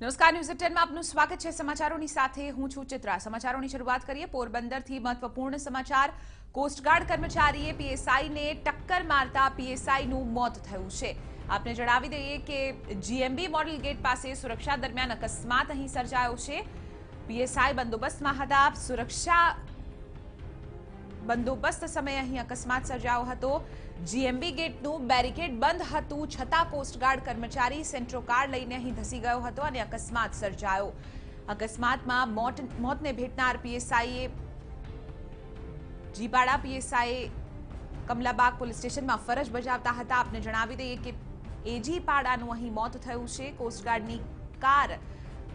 નમસ્કાર ન્યૂઝ 10 માં આપનું સ્વાગત છે। સમાચારોની સાથે હું છું ચિત્રા। સમાચારોની શરૂઆત કરીએ પોરબંદરથી। મહત્વપૂર્ણ સમાચાર। કોસ્ટગાર્ડ કર્મચારીએ પીએસઆઈને ટક્કર મારતા પીએસઆઈનું મોત થયું છે। આપને જણાવી દઈએ કે જીએમબી મોડલ ગેટ પાસે સુરક્ષા દરમિયાન અકસ્માત અહીં સર્જાયો છે। પીએસઆઈ બંદોબસ્તમાં હતા। સુરક્ષા બંદોબસ્ત સમયે અહીં અકસ્માત સર્જાયો હતો। જીએમબી ગેટનું બેરિકેડ બંધ હતું છતાં કોસ્ટગાર્ડ કર્મચારી સેન્ટ્રો કાર લઈને અહીં ધસી ગયો હતો અને અકસ્માત સર્જાયો। અકસ્માતમાં મોતને ભેટનાર પીએસઆઈએ જીપાડા પીએસઆઈ કમલાબાગ પોલીસ સ્ટેશનમાં ફરજ બજાવતા હતા। આપને જણાવી દઈએ કે એજી પાડાનું અહીં મોત થયું છે। કોસ્ટગાર્ડની કાર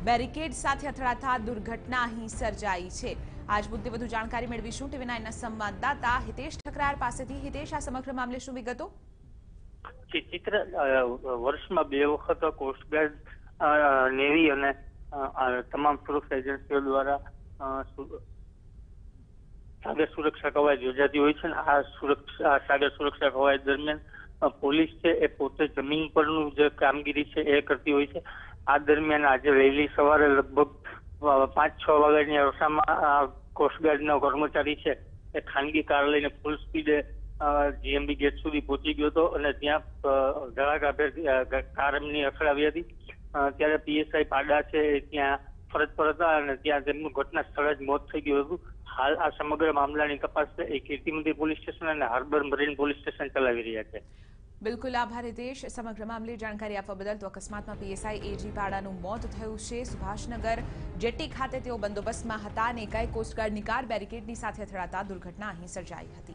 બેરિકેડ સાથે અથડાતા દુર્ઘટના અહીં સર્જાઈ છે। આજ મુદ્દે વધુ જાણકારી મેળવીશું ટીવી 9 ના સંવાદદાતા હિતેશ ઠકરાર પાસેથી। હિતેશ, આ સમગ્ર મામલે શું વિગતો? ચિત્ર વર્ષમાં 2 વખત કોસ્ટગાર્ડ નેવી અને તમામ સુરક્ષા એજન્સીઓ દ્વારા સાગર સુરક્ષા કવાયત યોજાતી હોય છે। આ સાગર સુરક્ષા કવાયત દરમિયાન પોલીસ છે એ પોતે જમીન પરનું જે કામગીરી છે એ કરતી હોય છે। આ દરમિયાન આજે વહેલી સવારે લગભગ 5-6 વાગ્યાની અરસામાં કોસ્ટગાર્ડનો કર્મચારી છે એ ખાનગી કાર લઈને ફૂલ સ્પીડે જીએમબી ગેટ સુધી પહોંચી ગયો હતો અને ત્યાં ધડાકાભેર કાર એમની અથડાવી હતી। ત્યારે પીએસઆઈ પાડા છે ત્યાં ફરજ પર હતા અને ત્યાં તેમનું ઘટના સ્થળે જ મોત થઈ ગયું હતું। હાલ આ સમગ્ર મામલાની તપાસ છે એ કીર્તિમંદિર પોલીસ સ્ટેશન અને હાર્બર મરીન પોલીસ સ્ટેશન ચલાવી રહ્યા છે। બિલકુલ આભાર હિતેશ, સમગ્ર મામલે જાણકારી આપવા બદલ। તો અકસ્માતમાં પીએસઆઈ એજી પાડાનું મોત થયું છે। સુભાષનગર જેટી ખાતે તેઓ બંદોબસ્તમાં હતા અને એકાએક કોસ્ટગાર્ડની કાર બેરિકેડની સાથે અથડાતા દુર્ઘટના અહીં સર્જાઈ હતી।